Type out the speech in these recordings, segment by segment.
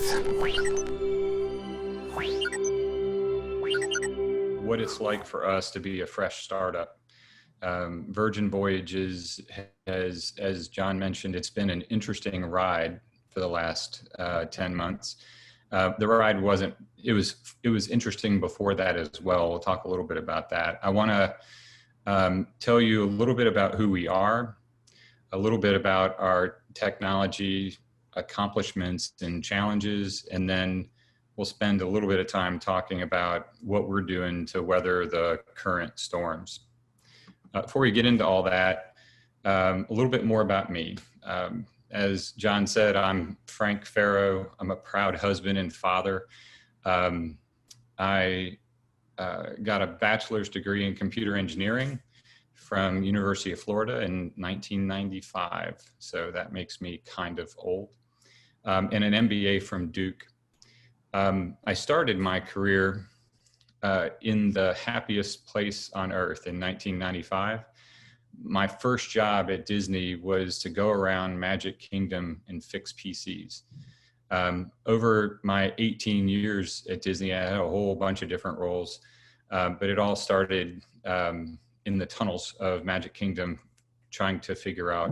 What it's like for us to be a fresh startup. Virgin Voyages has, as John mentioned, it's been an interesting ride for the last 10 months. The ride wasn't, it was interesting before that as well. We'll talk a little bit about that. I want to tell you a little bit about who we are, a little bit about our technology accomplishments and challenges, and then we'll spend a little bit of time talking about what we're doing to weather the current storms. Before we get into all that, a little bit more about me. As John said, I'm Frank Farro. I'm a proud husband and father. I got a bachelor's degree in computer engineering from University of Florida in 1995. So that makes me kind of old. And an MBA from Duke. I started my career in the happiest place on earth in 1995. My first job at Disney was to go around Magic Kingdom and fix PCs. Over my 18 years at Disney, I had a whole bunch of different roles, but it all started in the tunnels of Magic Kingdom, trying to figure out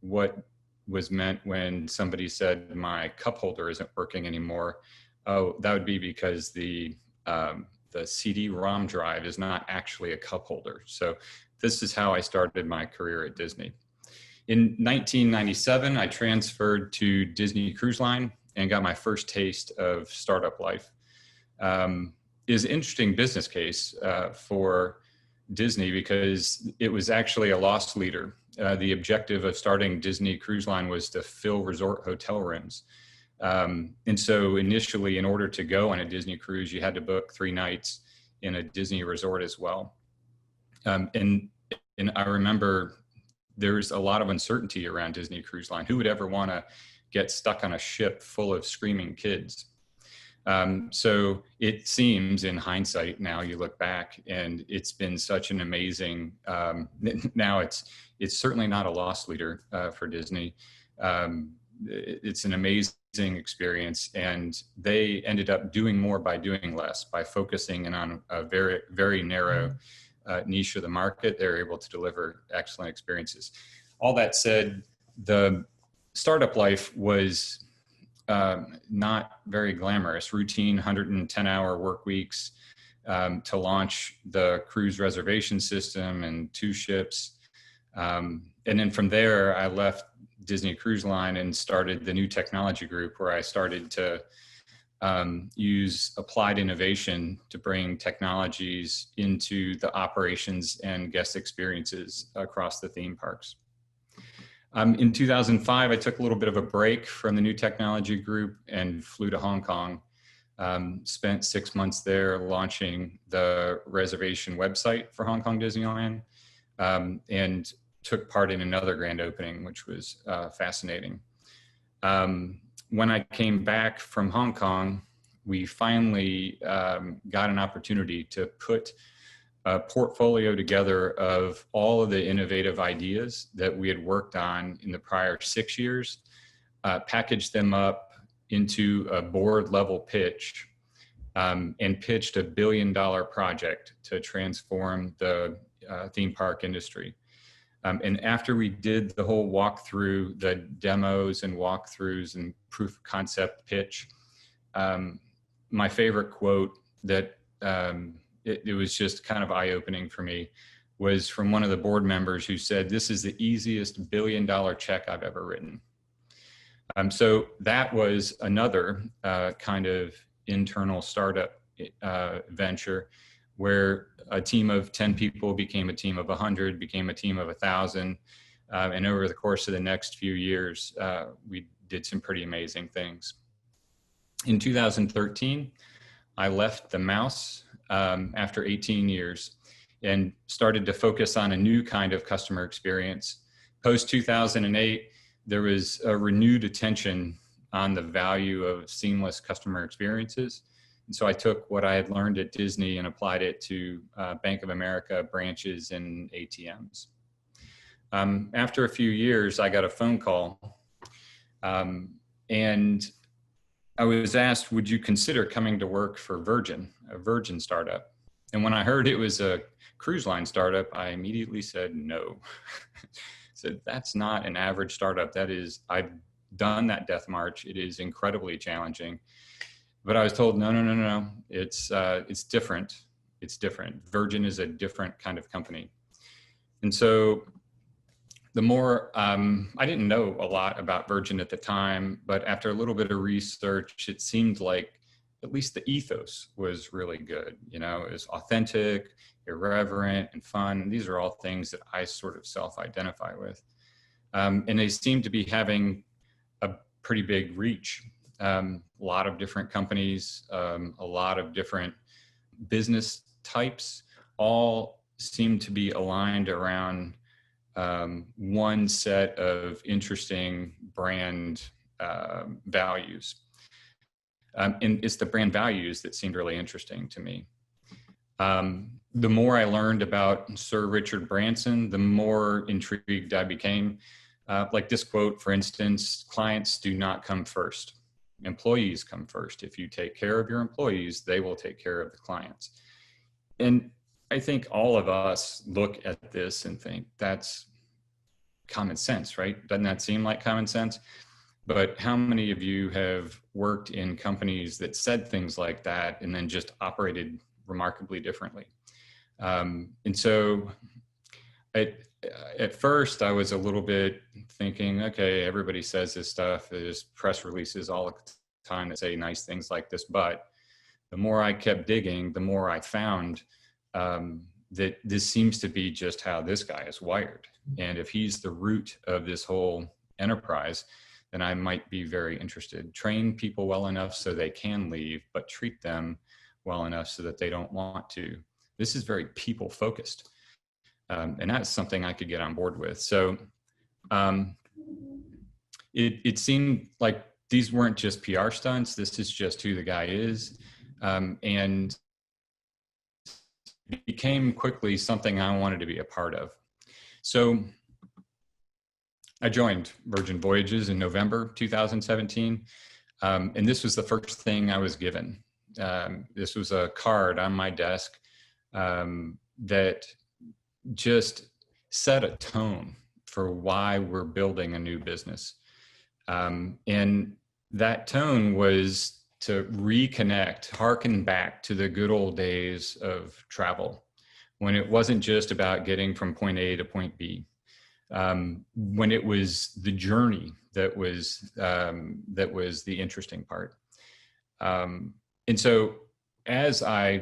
what was meant when somebody said my cup holder isn't working anymore. Oh, that would be because the CD-ROM drive is not actually a cup holder. So this is how I started my career at Disney. In 1997, I transferred to Disney Cruise Line and got my first taste of startup life. Is an interesting business case for Disney because it was actually a loss leader. The objective of starting Disney Cruise Line was to fill resort hotel rooms. And so initially, in order to go on a Disney cruise, you had to book 3 nights in a Disney resort as well. And I remember there's a lot of uncertainty around Disney Cruise Line. Who would ever want to get stuck on a ship full of screaming kids? So it seems, in hindsight, now you look back, and it's been such an amazing, now it's certainly not a loss leader for Disney. It's an amazing experience, and they ended up doing more by doing less, by focusing in on a very, very narrow niche of the market. They're able to deliver excellent experiences. All that said, the startup life was not very glamorous. Routine 110-hour work weeks to launch the cruise reservation system and 2 ships. And then from there, I left Disney Cruise Line and started the new technology group, where I started to use applied innovation to bring technologies into the operations and guest experiences across the theme parks. In 2005, I took a little bit of a break from the new technology group and flew to Hong Kong. Spent 6 months there launching the reservation website for Hong Kong Disneyland, and took part in another grand opening, which was fascinating. When I came back from Hong Kong, we finally got an opportunity to put a portfolio together of all of the innovative ideas that we had worked on in the prior 6 years, packaged them up into a board level pitch, and pitched $1 billion project to transform the theme park industry. And after we did the whole walkthrough, the demos and walkthroughs and proof of concept pitch, my favorite quote that it was just kind of eye-opening for me was from one of the board members who said, "This is the easiest $1 billion check I've ever written." So that was another kind of internal startup venture, where a team of 10 people became a team of 100, became a team of 1,000. And over the course of the next few years, we did some pretty amazing things. In 2013, I left the mouse after 18 years and started to focus on a new kind of customer experience. Post 2008, there was a renewed attention on the value of seamless customer experiences. And so I took what I had learned at Disney and applied it to Bank of America branches and ATMs. After a few years, I got a phone call, and I was asked, would you consider coming to work for Virgin, a Virgin startup? And when I heard it was a cruise line startup, I immediately said no. So that's not an average startup. That is, I've done that death march. It is incredibly challenging. But I was told, no, no, no, no, no. It's different. It's different. Virgin is a different kind of company. And so the more, I didn't know a lot about Virgin at the time, but after a little bit of research, it seemed like at least the ethos was really good. You know, it was authentic, irreverent, and fun. These are all things that I sort of self-identify with. And they seem to be having a pretty big reach. A lot of different companies, a lot of different business types, all seem to be aligned around one set of interesting brand values. And it's the brand values that seemed really interesting to me. The more I learned about Sir Richard Branson, the more intrigued I became. Like this quote, for instance, clients do not come first. Employees come first. If you take care of your employees, they will take care of the clients. And I think all of us look at this and think that's common sense, right? Doesn't that seem like common sense? But how many of you have worked in companies that said things like that and then just operated remarkably differently? And so at first I was a little bit thinking, okay, everybody says this stuff, there's press releases all the time that say nice things like this, but the more I kept digging, the more I found that this seems to be just how this guy is wired. And if he's the root of this whole enterprise, then I might be very interested. Train people well enough so they can leave, but treat them well enough so that they don't want to. This is very people focused. And that's something I could get on board with. So it seemed like these weren't just PR stunts. This is just who the guy is. And it became quickly something I wanted to be a part of. So I joined Virgin Voyages in November 2017. And this was the first thing I was given. This was a card on my desk that just set a tone for why we're building a new business. And that tone was to reconnect, harken back to the good old days of travel, when it wasn't just about getting from point A to point B, when it was the journey that was the interesting part. And so as I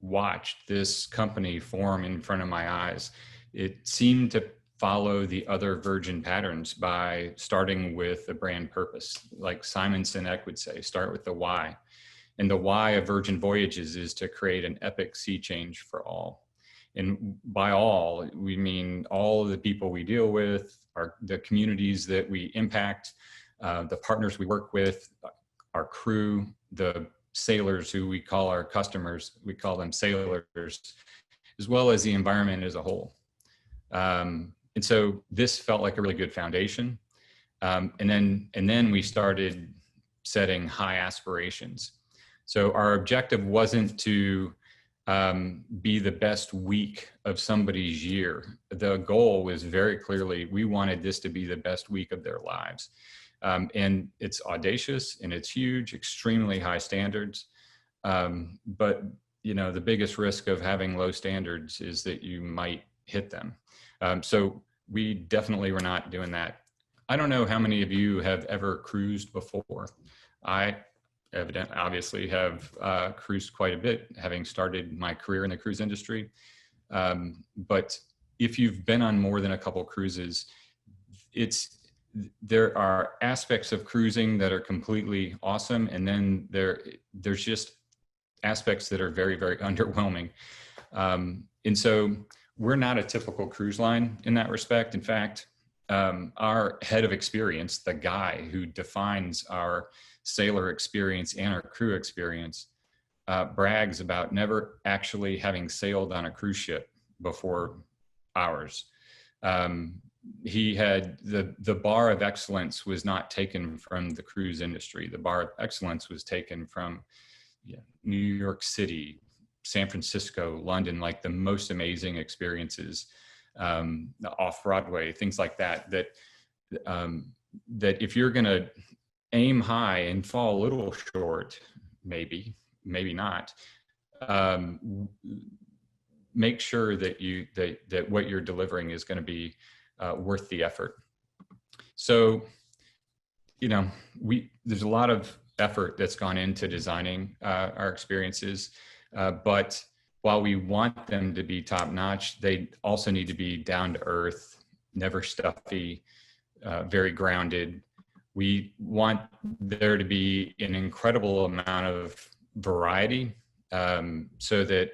watched this company form in front of my eyes, it seemed to follow the other Virgin patterns by starting with the brand purpose. Like Simon Sinek would say, start with the why. And the why of Virgin Voyages is to create an epic sea change for all. And by all, we mean all of the people we deal with, the communities that we impact, the partners we work with, our crew, the sailors who we call our customers, we call them sailors, as well as the environment as a whole. And so this felt like a really good foundation. And then we started setting high aspirations. So our objective wasn't to be the best week of somebody's year. The goal was very clearly, we wanted this to be the best week of their lives. And it's audacious and it's huge, extremely high standards. But you know, the biggest risk of having low standards is that you might hit them. So we definitely were not doing that. I don't know how many of you have ever cruised before. I obviously have cruised quite a bit, having started my career in the cruise industry. But if you've been on more than a couple cruises, there are aspects of cruising that are completely awesome, and then there's just aspects that are very, very underwhelming. And so we're not a typical cruise line in that respect. In fact, our head of experience, the guy who defines our sailor experience and our crew experience, brags about never actually having sailed on a cruise ship before ours. he had the bar of excellence was not taken from the cruise industry. The bar of excellence was taken from New York City, San Francisco, London, like the most amazing experiences, off Broadway, things like that. That if you're going to aim high and fall a little short, maybe not, make sure that what you're delivering is going to be worth the effort. So, there's a lot of effort that's gone into designing our experiences, but while we want them to be top notch, they also need to be down to earth, never stuffy, very grounded. We want there to be an incredible amount of variety, so that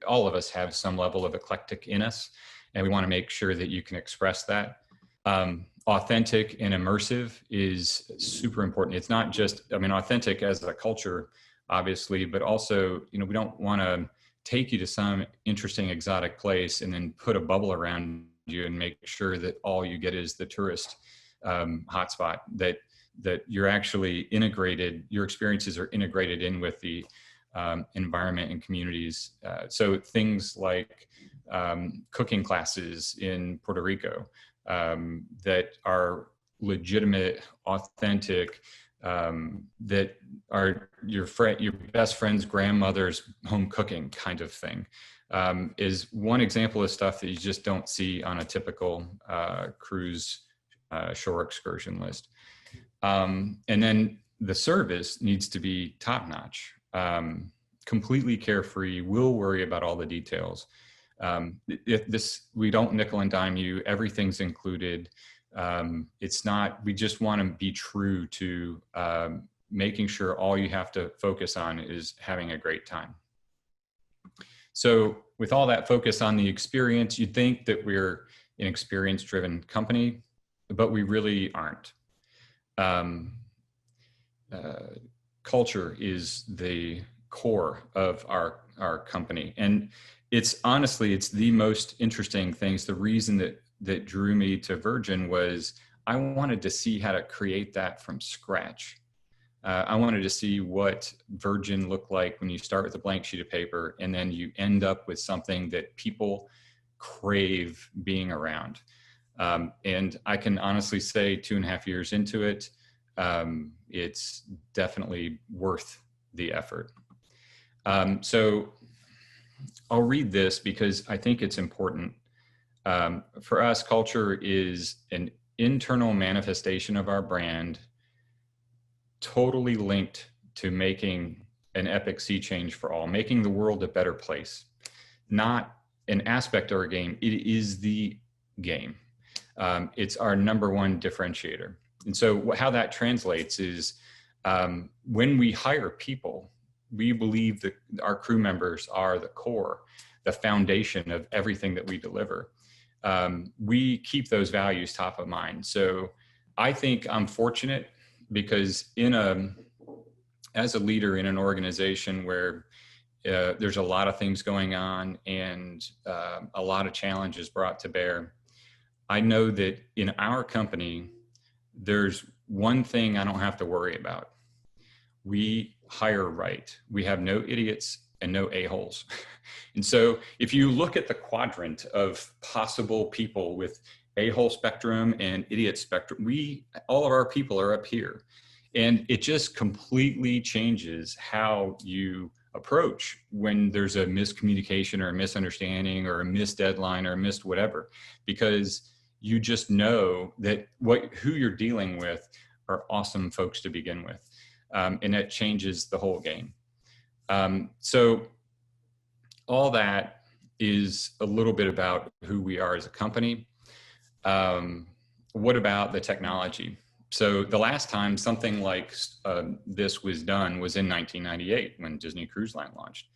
all of us have some level of eclectic in us, and we want to make sure that you can express that. Authentic and immersive is super important. It's not just, authentic as a culture, obviously, but also, we don't want to take you to some interesting exotic place and then put a bubble around you and make sure that all you get is the tourist hotspot, that you're actually integrated, your experiences are integrated in with the environment and communities. So things like cooking classes in Puerto Rico that are legitimate, authentic, that are your best friend's grandmother's home cooking kind of thing, is one example of stuff that you just don't see on a typical cruise shore excursion list. And then the service needs to be top notch, completely carefree. We'll worry about all the details. We don't nickel and dime you, everything's included. It's not, we just want to be true to making sure all you have to focus on is having a great time. So with all that focus on the experience, you'd think that we're an experience-driven company, but we really aren't. Culture is the core of our company. And it's honestly, it's the most interesting things. The reason that drew me to Virgin was I wanted to see how to create that from scratch. I wanted to see what Virgin looked like when you start with a blank sheet of paper and then you end up with something that people crave being around. And I can honestly say 2.5 years into it, it's definitely worth the effort. So I'll read this because I think it's important. For us, culture is an internal manifestation of our brand, totally linked to making an epic sea change for all, making the world a better place. Not an aspect of our game, it is the game. It's our #1 differentiator. And so how that translates is when we hire people, we believe that our crew members are the core, the foundation of everything that we deliver. We keep those values top of mind. So I think I'm fortunate because as a leader in an organization where there's a lot of things going on and a lot of challenges brought to bear, I know that in our company, there's one thing I don't have to worry about. We hire right. We have no idiots and no a-holes. And so if you look at the quadrant of possible people with a-hole spectrum and idiot spectrum, all of our people are up here. And it just completely changes how you approach when there's a miscommunication or a misunderstanding or a missed deadline or a missed whatever, because you just know that who you're dealing with are awesome folks to begin with. And that changes the whole game. So all that is a little bit about who we are as a company. What about the technology? So the last time something like this was done was in 1998 when Disney Cruise Line launched.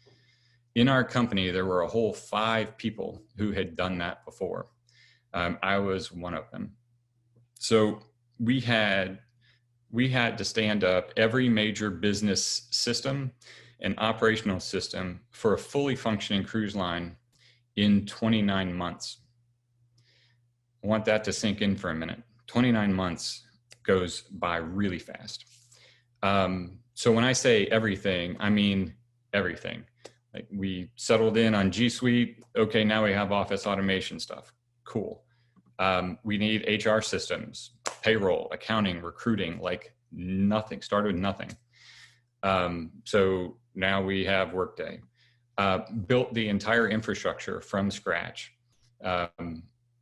In our company, there were a whole 5 people who had done that before. I was one of them. So we had to stand up every major business system and operational system for a fully functioning cruise line in 29 months. I want that to sink in for a minute. 29 months goes by really fast. So when I say everything, I mean everything. Like, we settled in on G Suite. Okay, now we have office automation stuff. Cool. We need HR systems, payroll, accounting, recruiting, like nothing, started with nothing. So now we have Workday. Built the entire infrastructure from scratch.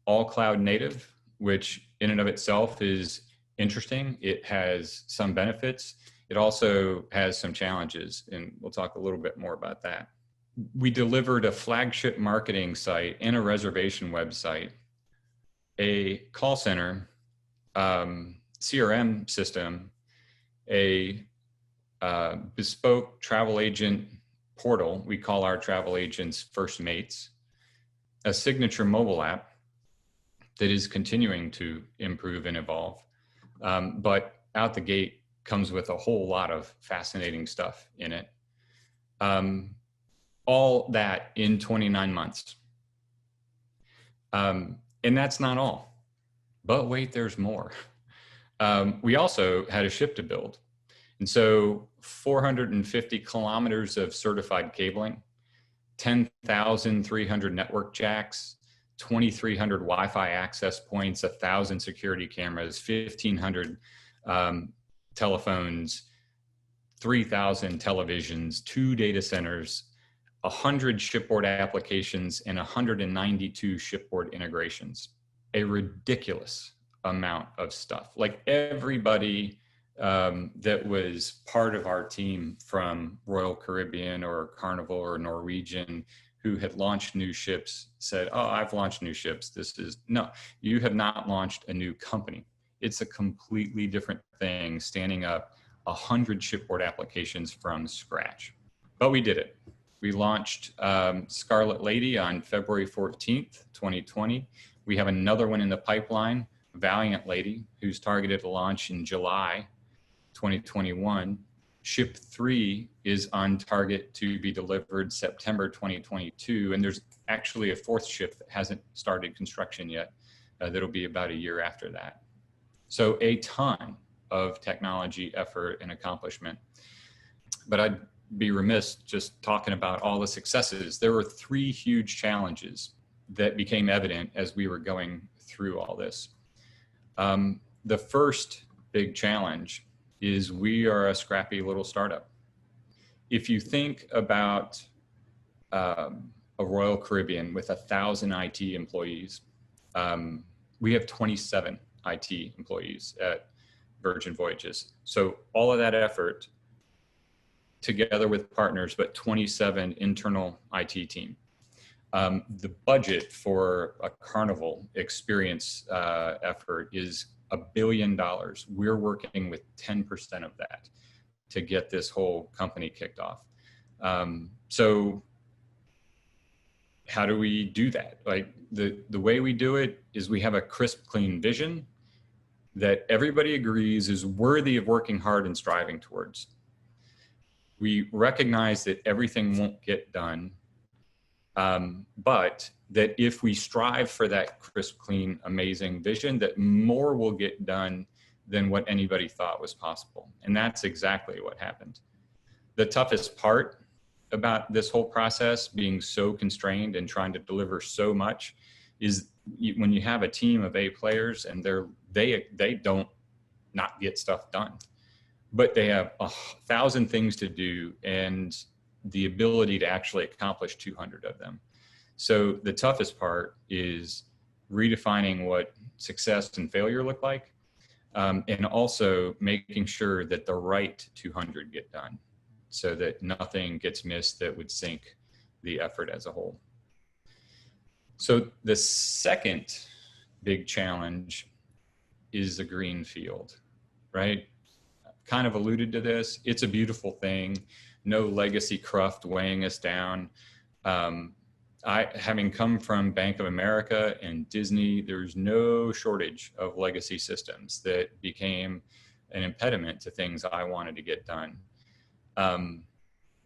All cloud native, which in and of itself is interesting. It has some benefits. It also has some challenges, and we'll talk a little bit more about that. We delivered a flagship marketing site and a reservation website, a call center, CRM system, a bespoke travel agent portal. We call our travel agents first mates, a signature mobile app that is continuing to improve and evolve. But out the gate comes with a whole lot of fascinating stuff in it. All that in 29 months. And that's not all, but wait, there's more. We also had a ship to build. And so 450 kilometers of certified cabling, 10,300 network jacks, 2,300 Wi-Fi access points, 1,000 security cameras, 1,500 telephones, 3,000 televisions, 2 data centers, 100 shipboard applications, and 192 shipboard integrations. A ridiculous amount of stuff. Like, everybody that was part of our team from Royal Caribbean or Carnival or Norwegian who had launched new ships said, oh, I've launched new ships. No, you have not launched a new company. It's a completely different thing, standing up 100 shipboard applications from scratch. But we did it. We launched Scarlet Lady on February 14th, 2020. We have another one in the pipeline, Valiant Lady, who's targeted to launch in July 2021. Ship 3 is on target to be delivered September 2022. And there's actually a 4th ship that hasn't started construction yet. That'll be about a year after that. So a ton of technology, effort, and accomplishment. But I'd be remiss just talking about all the successes. There were 3 huge challenges that became evident as we were going through all this. The first big challenge is we are a scrappy little startup. If you think about a Royal Caribbean with 1,000 IT employees, we have 27 IT employees at Virgin Voyages. So all of that effort together with partners, but 27 internal IT team. The budget for a Carnival experience effort is $1 billion. We're working with 10% of that to get this whole company kicked off. So how do we do that? Like, the way we do it is we have a crisp, clean vision that everybody agrees is worthy of working hard and striving towards. We recognize that everything won't get done, but that if we strive for that crisp, clean, amazing vision, that more will get done than what anybody thought was possible. And that's exactly what happened. The toughest part about this whole process, being so constrained and trying to deliver so much, is when you have a team of A players and they don't not get stuff done, but they have 1,000 things to do and the ability to actually accomplish 200 of them. So the toughest part is redefining what success and failure look like, and also making sure that the right 200 get done so that nothing gets missed that would sink the effort as a whole. So the second big challenge is the green field, right? Kind of alluded to this. It's a beautiful thing. No legacy cruft weighing us down. Having come from Bank of America and Disney, there's no shortage of legacy systems that became an impediment to things I wanted to get done.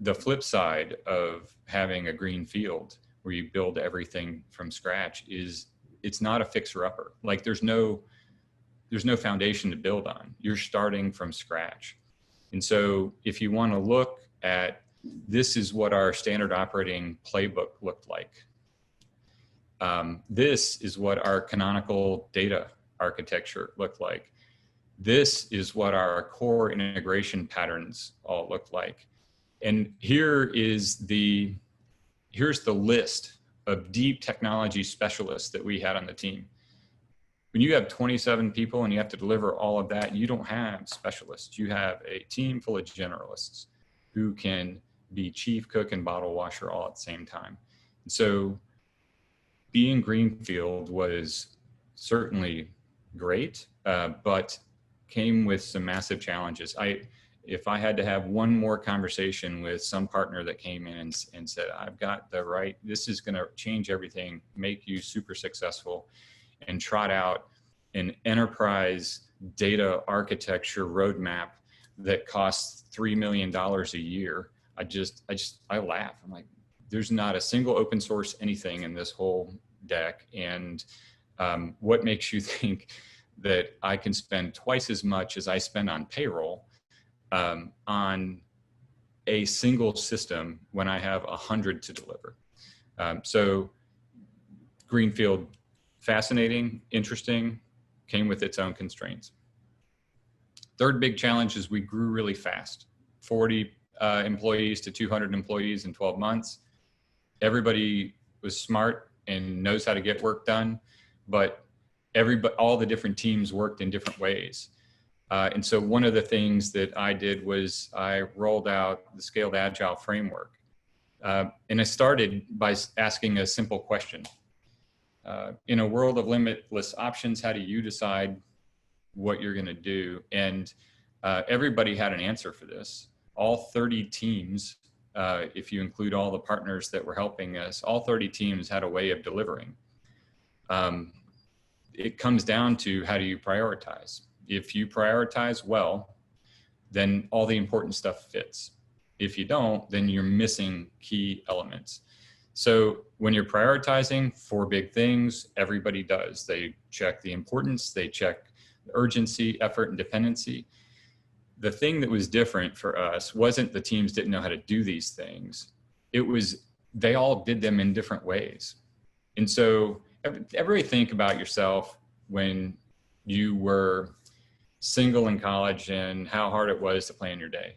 The flip side of having a green field where you build everything from scratch is it's not a fixer-upper. Like there's no foundation to build on. You're starting from scratch. And so if you want to look at, this is what our standard operating playbook looked like. This is what our canonical data architecture looked like. This is what our core integration patterns all look like. And here's the list of deep technology specialists that we had on the team. When you have 27 people and you have to deliver all of that, you don't have specialists. You have a team full of generalists who can be chief cook and bottle washer all at the same time. And so being greenfield was certainly great, but came with some massive challenges. If I had to have one more conversation with some partner that came in and said, I've got the right, this is going to change everything, make you super successful, and trot out an enterprise data architecture roadmap that costs $3 million a year, I laugh. I'm like, there's not a single open source anything in this whole deck. And what makes you think that I can spend twice as much as I spend on payroll on a single system when I have 100 to deliver? So greenfield, fascinating, interesting, came with its own constraints. Third big challenge is we grew really fast, 40 employees to 200 employees in 12 months. Everybody was smart and knows how to get work done, but all the different teams worked in different ways. And so one of the things that I did was I rolled out the Scaled Agile framework. And I started by asking a simple question. In a world of limitless options, how do you decide what you're going to do? And everybody had an answer for this. All 30 teams, if you include all the partners that were helping us, all 30 teams had a way of delivering. It comes down to, how do you prioritize? If you prioritize well, then all the important stuff fits. If you don't, then you're missing key elements. So when you're prioritizing 4 big things, everybody does. They check the importance, they check urgency, effort, and dependency. The thing that was different for us wasn't the teams didn't know how to do these things. It was they all did them in different ways. And so everybody think about yourself when you were single in college and how hard it was to plan your day,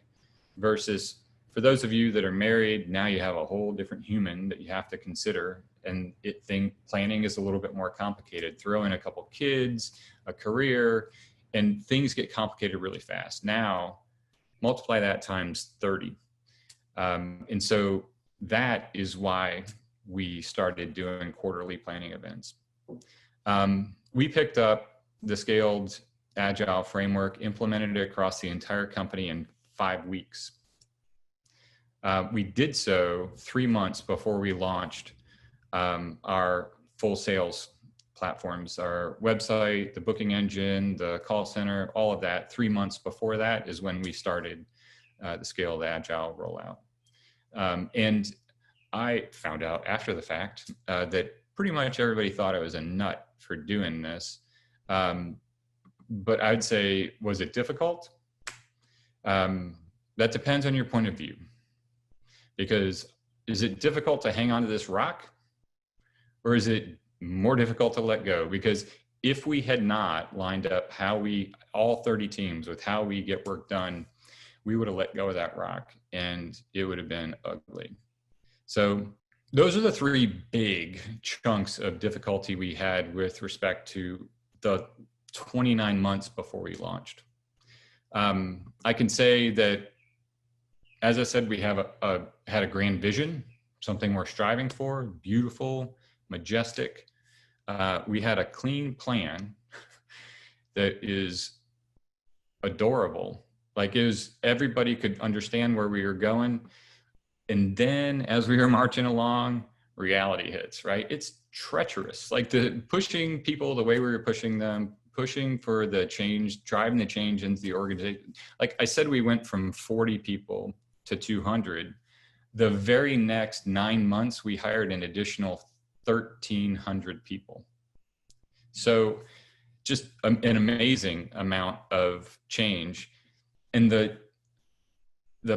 versus for those of you that are married, now you have a whole different human that you have to consider, and planning is a little bit more complicated. Throw in a couple kids, a career, and things get complicated really fast. Now, multiply that times 30. And so that is why we started doing quarterly planning events. We picked up the Scaled Agile framework, implemented it across the entire company in 5 weeks. We did so 3 months before we launched our full sales platforms, our website, the booking engine, the call center, all of that. 3 months before that is when we started the Scaled Agile rollout. And I found out after the fact that pretty much everybody thought I was a nut for doing this. But I'd say, was it difficult? That depends on your point of view. Because is it difficult to hang on to this rock? Or is it more difficult to let go? Because if we had not lined up all 30 teams with how we get work done, we would have let go of that rock and it would have been ugly. So those are the 3 big chunks of difficulty we had with respect to the 29 months before we launched. I can say that, as I said, we had a grand vision, something we're striving for, beautiful, majestic. We had a clean plan that is adorable. Like, everybody could understand where we were going. And then as we were marching along, reality hits, right? It's treacherous. Like, pushing people the way we were pushing them, pushing for the change, driving the change into the organization. Like I said, we went from 40 people to 200. The very next 9 months, we hired an additional 1,300 people. So just an amazing amount of change. And the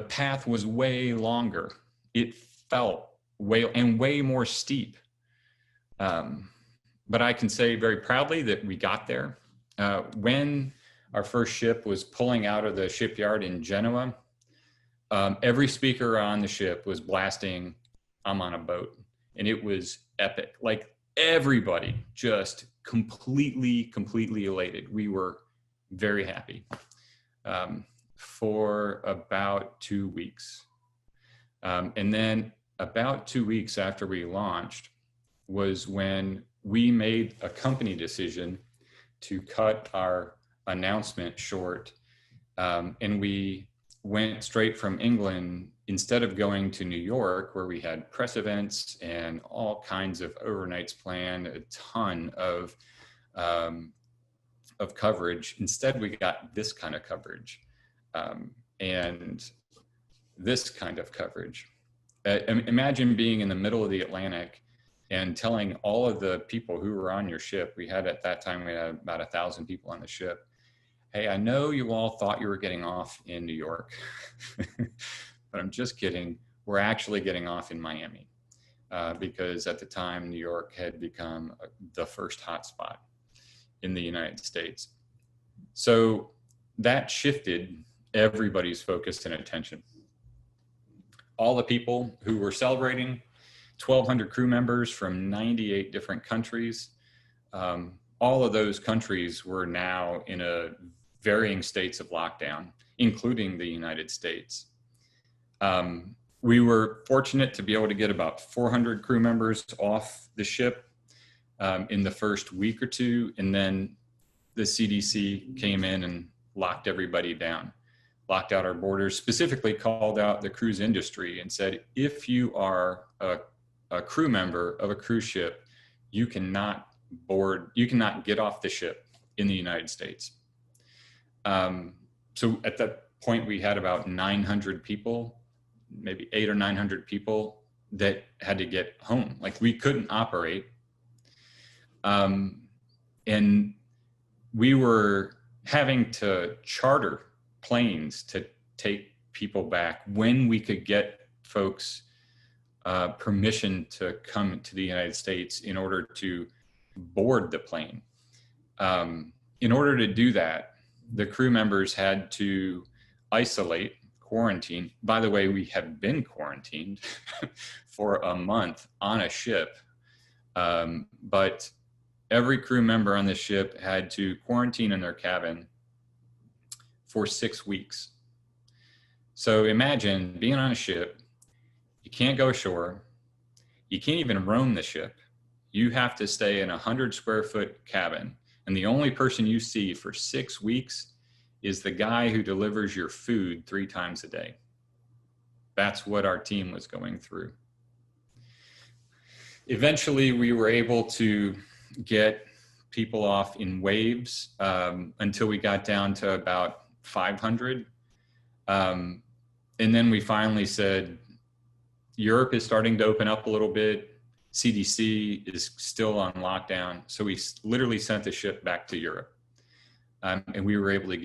path was way longer. It felt way more steep. But I can say very proudly that we got there. When our first ship was pulling out of the shipyard in Genoa, every speaker on the ship was blasting "I'm on a boat," and it was epic. Like everybody just completely elated. We were very happy for about 2 weeks. And then about 2 weeks after we launched was when we made a company decision to cut our announcement short. And we went straight from England, instead of going to New York, where we had press events and all kinds of overnights planned, a ton of coverage. Instead, we got this kind of coverage and this kind of coverage. Imagine being in the middle of the Atlantic and telling all of the people who were on your ship, at that time, we had about 1,000 people on the ship, "Hey, I know you all thought you were getting off in New York, but I'm just kidding. We're actually getting off in Miami," because at the time, New York had become the first hotspot in the United States. So that shifted everybody's focus and attention. All the people who were celebrating, 1,200 crew members from 98 different countries, all of those countries were now in varying states of lockdown, including the United States. We were fortunate to be able to get about 400 crew members off the ship in the first week or two, and then the CDC came in and locked everybody down, locked out our borders, specifically called out the cruise industry and said, if you are a crew member of a cruise ship, you cannot get off the ship in the United States. So at that point, we had about 900 people, maybe 800 or 900 people that had to get home. Like, we couldn't operate. And we were having to charter planes to take people back when we could get folks permission to come to the United States in order to board the plane. In order to do that, the crew members had to quarantine. By the way, we have been quarantined for a month on a ship, but every crew member on the ship had to quarantine in their cabin for 6 weeks. So imagine being on a ship, you can't go ashore, you can't even roam the ship. You have to stay in a 100 square foot cabin, and the only person you see for 6 weeks is the guy who delivers your food 3 times a day. That's what our team was going through. Eventually, we were able to get people off in waves until we got down to about 500. And then we finally said, Europe is starting to open up a little bit. CDC is still on lockdown. So we literally sent the ship back to Europe. And we were able to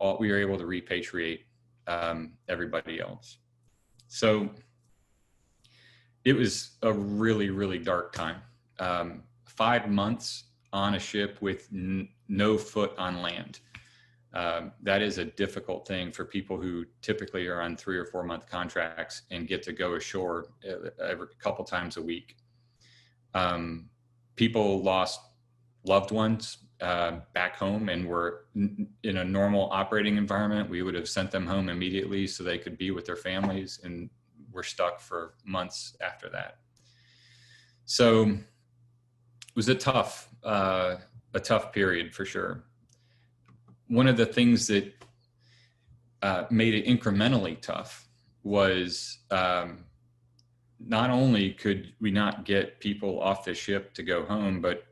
repatriate everybody else. So it was a really, really dark time. 5 months on a ship with no foot on land. That is a difficult thing for people who typically are on 3 or 4 month contracts and get to go ashore a couple times a week. People lost loved ones back home and were in a normal operating environment. We would have sent them home immediately so they could be with their families, and were stuck for months after that. So it was a tough period for sure. One of the things that made it incrementally tough was not only could we not get people off the ship to go home, but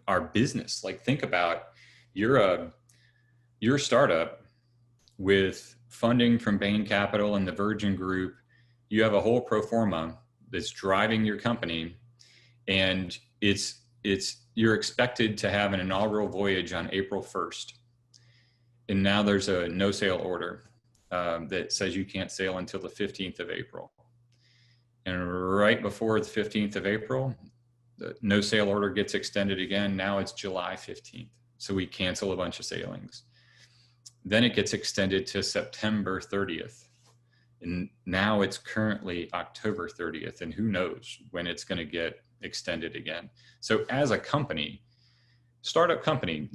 our business. Like, think about, you're a startup with funding from Bain Capital and the Virgin Group. You have a whole pro forma that's driving your company, and it's you're expected to have an inaugural voyage on April 1st. And now there's a no sail order that says you can't sail until the 15th of April. And right before the 15th of April, the no sail order gets extended again. Now it's July 15th. So we cancel a bunch of sailings. Then it gets extended to September 30th. And now it's currently October 30th. And who knows when it's going to get extended again. So as a company, startup company,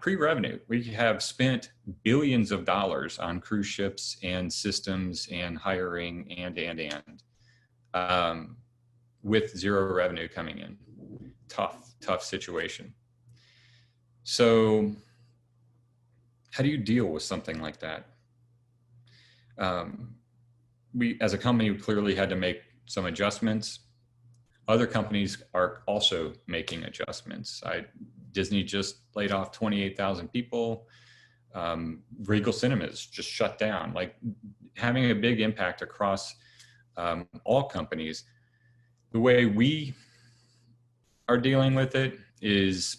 pre-revenue, we have spent billions of dollars on cruise ships and systems and hiring and with zero revenue coming in. Tough situation. So how do you deal with something like that? We, as a company, clearly had to make some adjustments. Other companies are also making adjustments. Disney just laid off 28,000 people. Regal Cinemas just shut down, like having a big impact across all companies. The way we are dealing with it is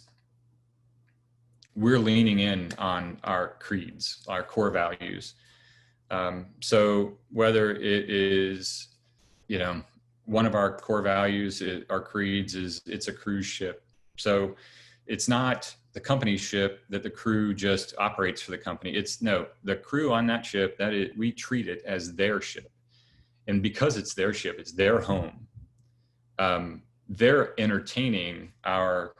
we're leaning in on our creeds, our core values. So whether it is, one of our core values, our creeds is it's a cruise ship. So it's not the company's ship that the crew just operates for the company. The crew on that ship, we treat it as their ship. And because it's their ship, it's their home. They're entertaining our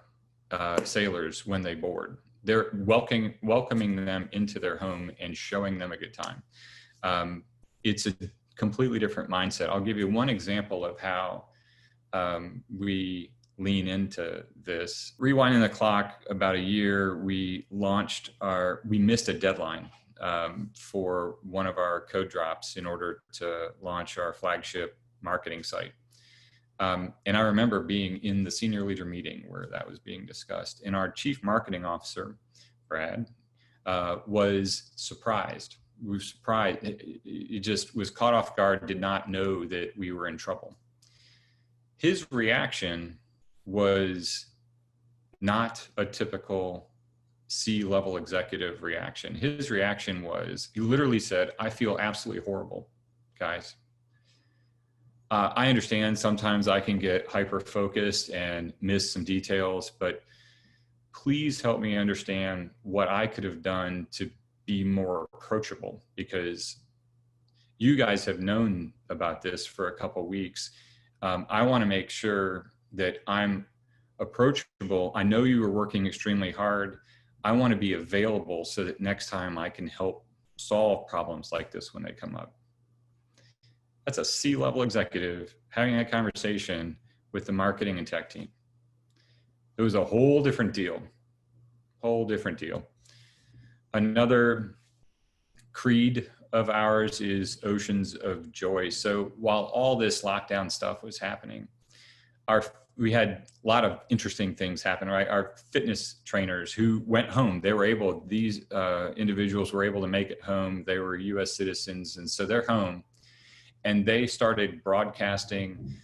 sailors when they board. They're welcoming them into their home and showing them a good time. It's a completely different mindset. I'll give you one example of how we lean into this. Rewinding the clock about a year, we missed a deadline for one of our code drops in order to launch our flagship marketing site. And I remember being in the senior leader meeting where that was being discussed, and our chief marketing officer, Brad, was surprised. We were surprised. He just was caught off guard, did not know that we were in trouble. His reaction was not a typical C-level executive reaction. His reaction was, he literally said, "I feel absolutely horrible, guys. I understand sometimes I can get hyper-focused and miss some details, but please help me understand what I could have done to be more approachable, because you guys have known about this for a couple of weeks. I want to make sure that I'm approachable. I know you were working extremely hard. I want to be available so that next time I can help solve problems like this when they come up." That's a C-level executive having a conversation with the marketing and tech team. It was a whole different deal. Another creed of ours is oceans of joy. So while all this lockdown stuff was happening, we had a lot of interesting things happen, right? Our fitness trainers who went home, these individuals were able to make it home. They were US citizens, and so they're home. And they started broadcasting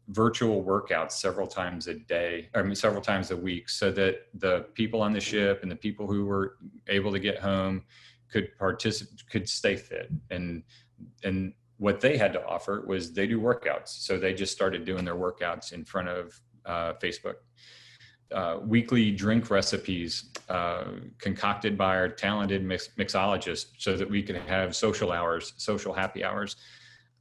virtual workouts several times a week, so that the people on the ship and the people who were able to get home could stay fit. And what they had to offer was they do workouts. So they just started doing their workouts in front of Facebook. Weekly drink recipes concocted by our talented mixologist so that we could have social happy hours.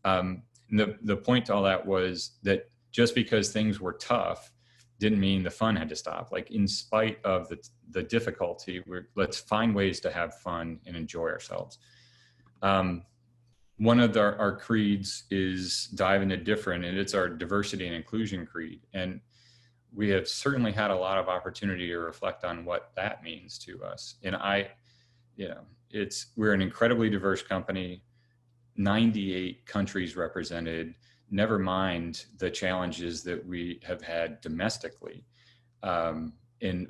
The point to all that was that just because things were tough didn't mean the fun had to stop. Like, in spite of the difficulty, let's find ways to have fun and enjoy ourselves. One of our creeds is dive into different, and it's our diversity and inclusion creed. And we have certainly had a lot of opportunity to reflect on what that means to us. And we're an incredibly diverse company, 98 countries represented, never mind the challenges that we have had domestically. And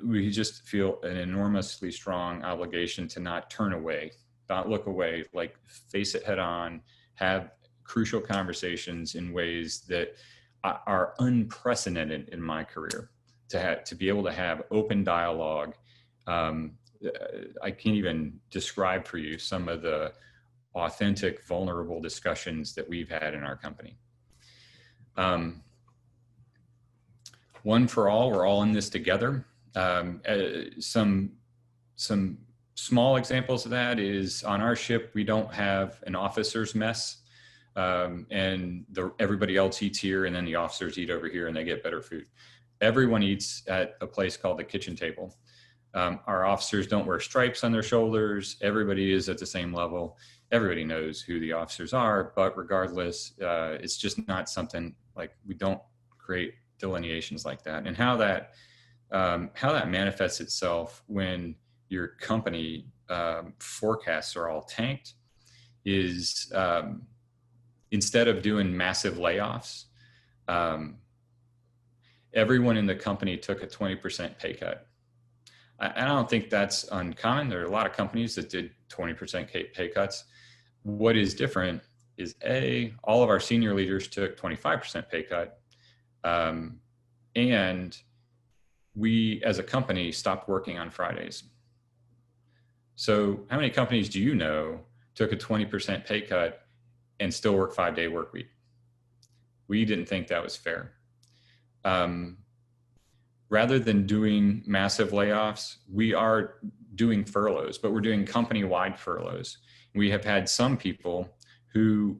we just feel an enormously strong obligation to not turn away, not look away, like face it head on, have crucial conversations in ways that are unprecedented in my career. to be able to have open dialogue. I can't even describe for you some of the authentic, vulnerable discussions that we've had in our company. One for all, we're all in this together. Some small examples of that is on our ship, we don't have an officer's mess, and everybody else eats here, and then the officers eat over here, and they get better food. Everyone eats at a place called the kitchen table. Our officers don't wear stripes on their shoulders. Everybody is at the same level. Everybody knows who the officers are, but regardless, it's just not something like, we don't create delineations like that. And how that manifests itself when your company forecasts are all tanked is, instead of doing massive layoffs, everyone in the company took a 20% pay cut. I don't think that's uncommon. There are a lot of companies that did 20% pay cuts. What is different is all of our senior leaders took 25% pay cut. And we, as a company, stopped working on Fridays. So how many companies do you know took a 20% pay cut and still work 5-day work week? We didn't think that was fair. Rather than doing massive layoffs, we are doing furloughs, but we're doing company-wide furloughs. We have had some people who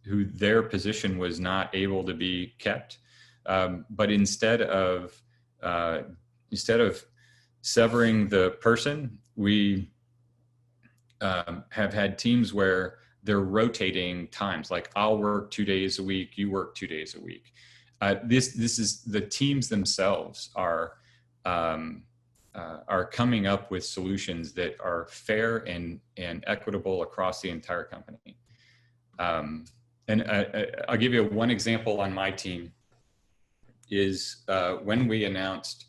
their position was not able to be kept, but instead of severing the person, we have had teams where they're rotating times. Like, I'll work 2 days a week, you work 2 days a week. This is the teams themselves are coming up with solutions that are fair and equitable across the entire company. And I'll give you one example on my team is when we announced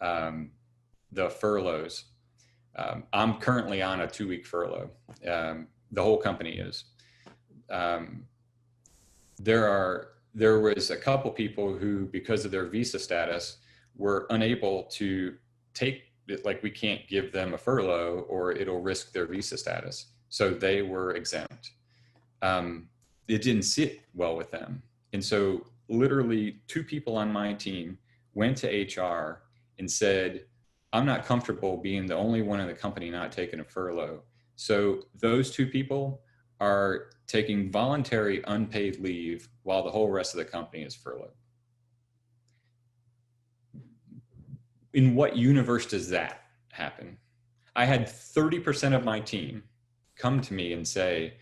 the furloughs. I'm currently on a 2-week furlough. The whole company is. There was a couple people who, because of their visa status, were unable to take it. Like, we can't give them a furlough or it'll risk their visa status. So they were exempt. It didn't sit well with them. And so literally 2 people on my team went to HR and said, I'm not comfortable being the only one in the company not taking a furlough. So those 2 people are taking voluntary unpaid leave while the whole rest of the company is furloughed. In what universe does that happen? I had 30% of my team come to me and say,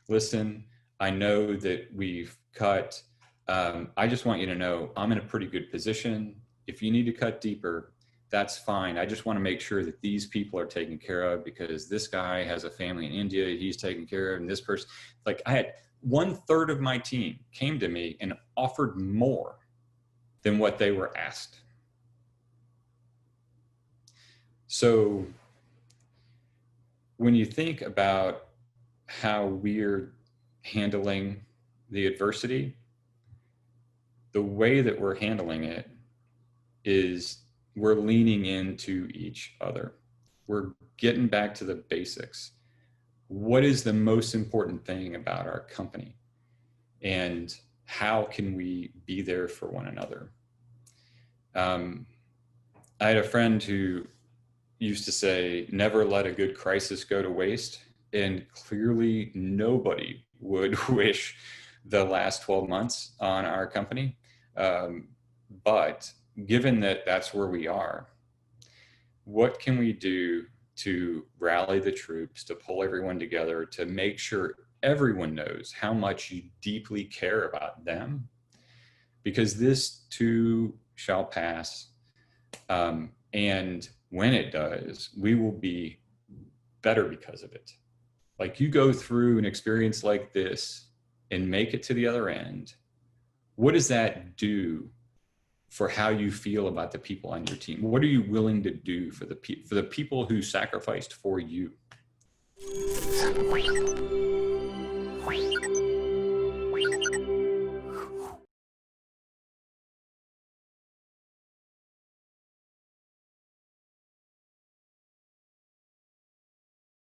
listen, I know that we've cut, I just want you to know I'm in a pretty good position. If you need to cut deeper, that's fine. I just want to make sure that these people are taken care of, because this guy has a family in India, he's taken care of, and this person, like, I had 1/3 of my team came to me and offered more than what they were asked. So when you think about how we're handling the adversity, the way that we're handling it is we're leaning into each other. We're getting back to the basics. What is the most important thing about our company? And how can we be there for one another? I had a friend who used to say, never let a good crisis go to waste. And clearly nobody would wish the last 12 months on our company. But given that that's where we are, what can we do to rally the troops, to pull everyone together, to make sure everyone knows how much you deeply care about them? Because this too shall pass. And when it does, we will be better because of it. Like, you go through an experience like this and make it to the other end, what does that do for how you feel about the people on your team? What are you willing to do for the people who sacrificed for you?